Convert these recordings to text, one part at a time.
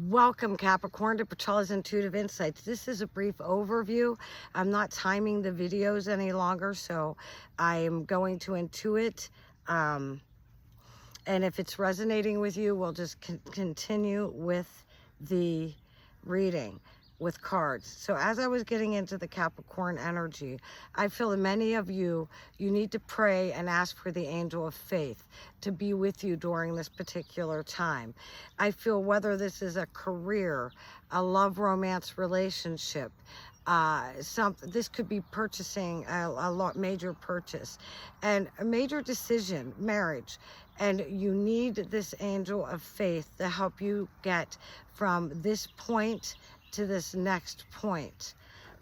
Welcome, Capricorn, to Petrella's Intuitive Insights. This is a brief overview. I'm not timing the videos any longer, so I am going to intuit. And if it's resonating with you, we'll just continue with the reading with cards. So as I was getting into the Capricorn energy, I feel that many of you need to pray and ask for the angel of faith to be with you during this particular time. I feel whether this is a career, a love romance relationship, this could be purchasing a major purchase and a major decision, marriage, and you need this angel of faith to help you get from this point to this next point.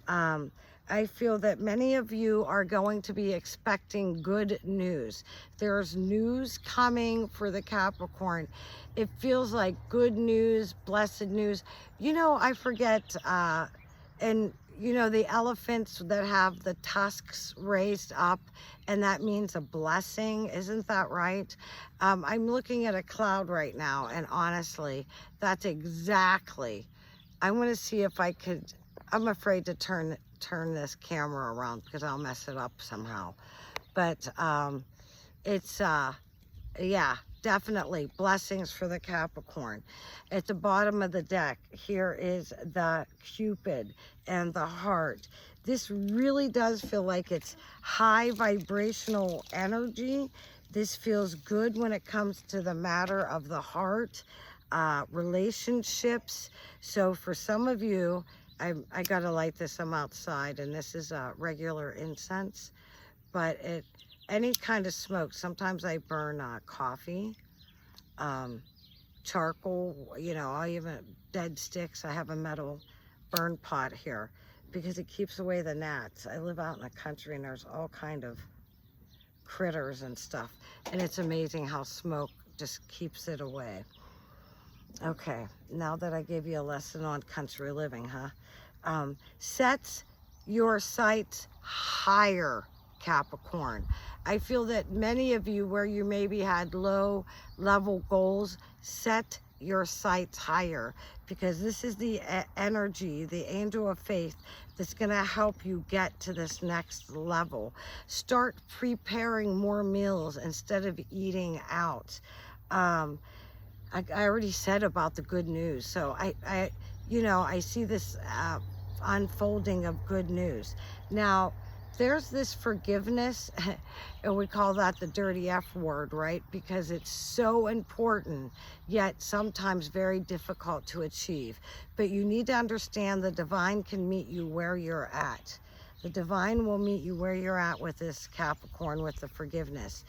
I feel that many of you are going to be expecting good news. There's news coming for the Capricorn. It feels like good news, blessed news. You know, I forget, and you know, the elephants that have the tusks raised up, and that means a blessing. Isn't that right? I'm looking at a cloud right now, and honestly, that's exactly. I'm going to see if I could. I'm afraid to turn this camera around because I'll mess it up somehow. But it's yeah, definitely blessings for the Capricorn. At the bottom of the deck, here is the Cupid and the heart. This really does feel like it's high vibrational energy. This feels good when it comes to the matter of the heart, relationships. So for some of you, I gotta light this. I'm outside, and this is a regular incense, but any kind of smoke. Sometimes I burn coffee, charcoal, you know, I even dead sticks. I have a metal burn pot here because it keeps away the gnats. I live out in the country, and there's all kind of critters and stuff, and it's amazing how smoke just keeps it away. Okay, now that I gave you a lesson on country living, sets your sights higher, Capricorn. I feel that many of you, where you maybe had low level goals, set your sights higher, because this is the energy, the angel of faith, that's going to help you get to this next level. Start preparing more meals instead of eating out. I already said about the good news. So I see this unfolding of good news. Now, there's this forgiveness, and we call that the dirty F word, right? Because it's so important, yet sometimes very difficult to achieve. But you need to understand the divine can meet you where you're at. The divine will meet you where you're at with this Capricorn, with the forgiveness.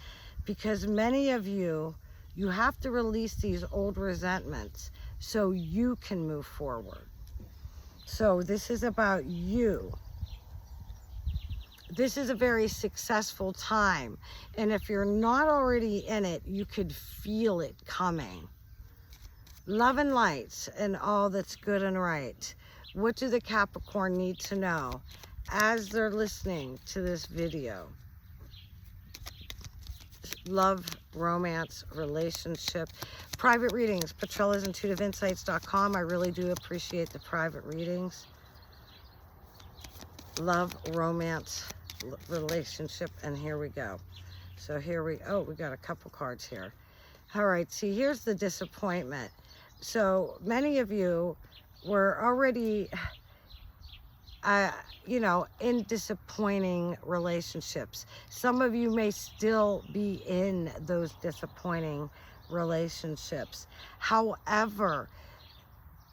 Because many of you have to release these old resentments so you can move forward. So this is about you. This is a very successful time. And if you're not already in it, you could feel it coming. Love and light and all that's good and right. What do the Capricorn need to know as they're listening to this video? Love, romance, relationship, private readings, Petrella'sIntuitiveInsights.com. I really do appreciate the private readings. Love, romance, relationship, and here we go. So we got a couple cards here. All right, see, here's the disappointment. So many of you were already in disappointing relationships. Some of you may still be in those disappointing relationships. However,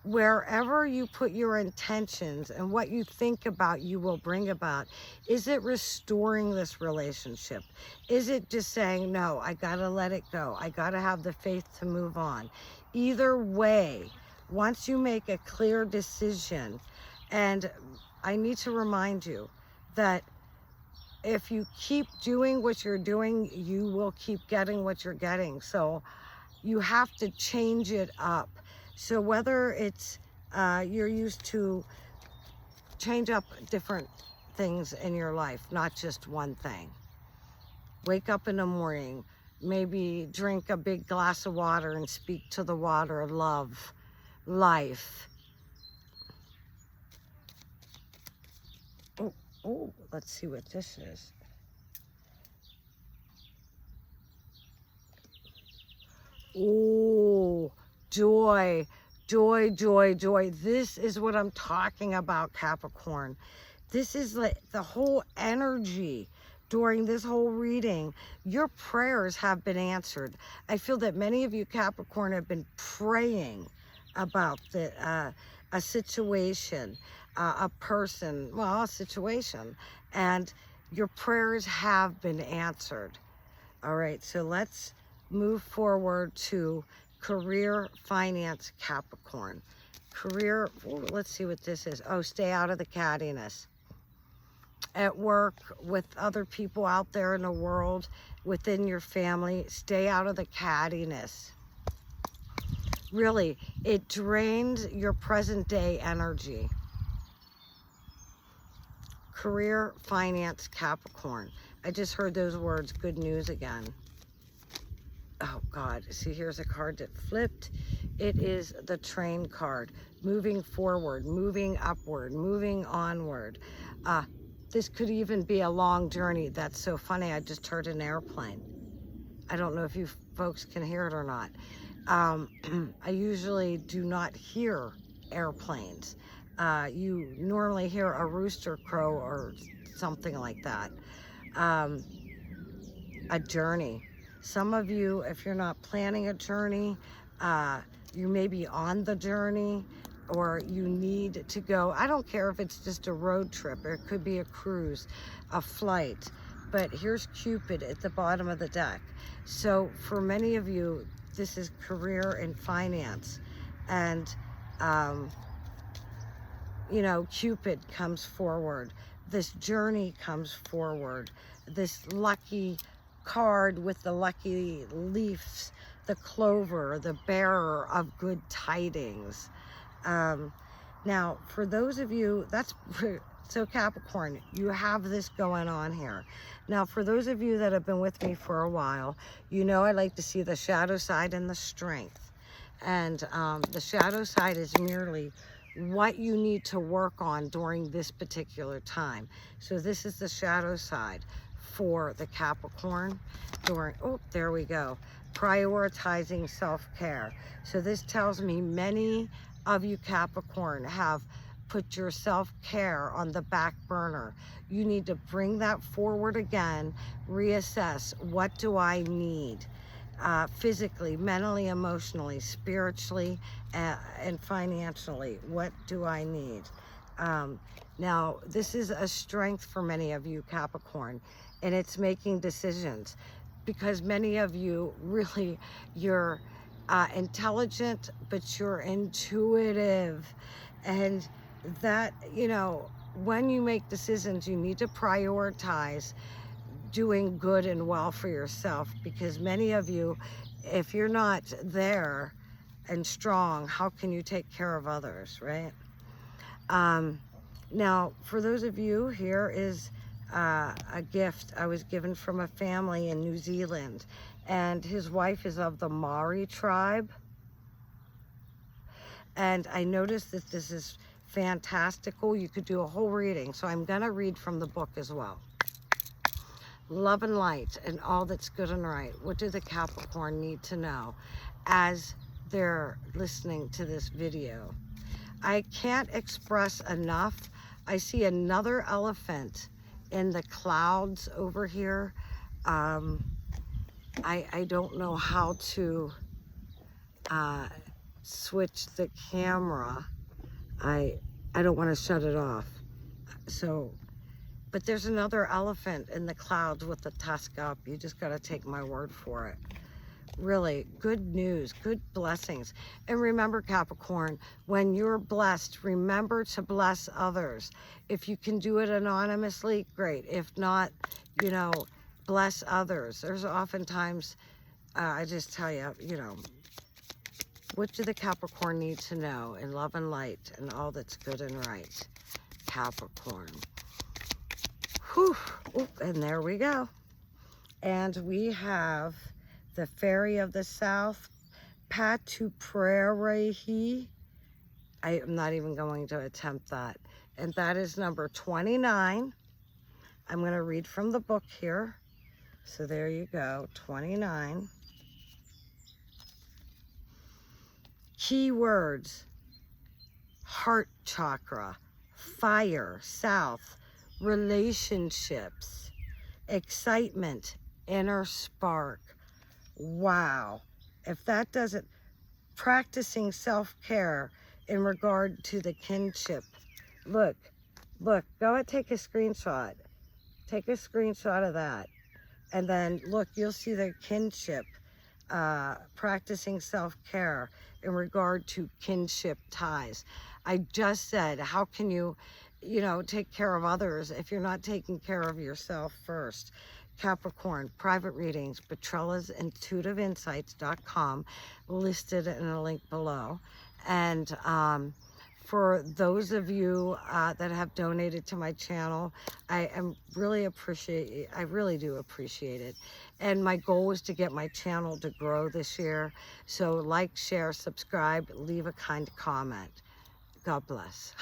wherever you put your intentions and what you think about, you will bring about. Is it restoring this relationship? Is it just saying, no, I gotta let it go. I gotta have the faith to move on. Either way, once you make a clear decision, and I need to remind you that if you keep doing what you're doing, you will keep getting what you're getting. So you have to change it up. So whether it's you're used to change up different things in your life, not just one thing. Wake up in the morning, maybe drink a big glass of water and speak to the water, love, life. Oh, let's see what this is. Oh, joy, joy, joy, joy. This is what I'm talking about, Capricorn. This is like the whole energy during this whole reading. Your prayers have been answered. I feel that many of you, Capricorn, have been praying about a situation, a person, well, a situation, and your prayers have been answered. All right, so let's move forward to career, finance, Capricorn. Career, ooh, let's see what this is. Oh, stay out of the cattiness. At work, with other people out there in the world, within your family, stay out of the cattiness. Really, it drains your present day energy. Career, finance, Capricorn. I just heard those words, good news again. Oh God, see, here's a card that flipped. It is the train card. Moving forward, moving upward, moving onward. This could even be a long journey. That's so funny, I just heard an airplane. I don't know if you folks can hear it or not. I usually do not hear airplanes. You normally hear a rooster crow or something like that. A journey. Some of you, if you're not planning a journey, you may be on the journey, or you need to go. I don't care if it's just a road trip, or it could be a cruise, a flight. But here's Cupid at the bottom of the deck. So for many of you, this is career and finance. And, you know, Cupid comes forward. This journey comes forward. This lucky card with the lucky leaves, the clover, the bearer of good tidings. Now, for those of you, that's so Capricorn, you have this going on here. Now, for those of you that have been with me for a while, you know I like to see the shadow side and the strength. And the shadow side is merely what you need to work on during this particular time. So this is the shadow side for the Capricorn during, oh, there we go, prioritizing self-care. So this tells me many of you Capricorn have put your self-care on the back burner. You need to bring that forward again, reassess, what do I need? Physically, mentally, emotionally, spiritually, and financially, what do I need? Now, this is a strength for many of you Capricorn, and it's making decisions, because many of you really, you're intelligent, but you're intuitive. And that, you know, when you make decisions, you need to prioritize doing good and well for yourself, because many of you, if you're not there and strong, how can you take care of others, right? Now, for those of you, here is a gift I was given from a family in New Zealand, and his wife is of the Maori tribe. And I noticed that this is fantastical. You could do a whole reading, so I'm gonna read from the book as well. Love and light and all that's good and right. What do the Capricorn need to know as they're listening to this video? I can't express enough. I see another elephant in the clouds over here. I don't know how to switch the camera. I don't want to shut it off. So, but there's another elephant in the clouds with the tusk up. You just got to take my word for it. Really, good news, good blessings. And remember, Capricorn, when you're blessed, remember to bless others. If you can do it anonymously, great. If not, you know, bless others. There's oftentimes, I just tell you, you know, what do the Capricorn need to know in love and light and all that's good and right? Capricorn. Whew. Oop, and there we go. And we have the Fairy of the South, Petrella. I am not even going to attempt that. And that is number 29. I'm going to read from the book here. So there you go, 29. Keywords: heart chakra, fire, south, relationships, excitement, inner spark. Wow. If that doesn't, practicing self-care in regard to the kinship. Look, go and take a screenshot. Take a screenshot of that. And then look, you'll see the kinship, practicing self-care in regard to kinship ties. I just said, how can you, take care of others if you're not taking care of yourself first? Capricorn, private readings, Petrella'sIntuitiveInsights.com, listed in a link below. And for those of you that have donated to my channel, I really do appreciate it. And my goal is to get my channel to grow this year. So like, share, subscribe, leave a kind comment. God bless.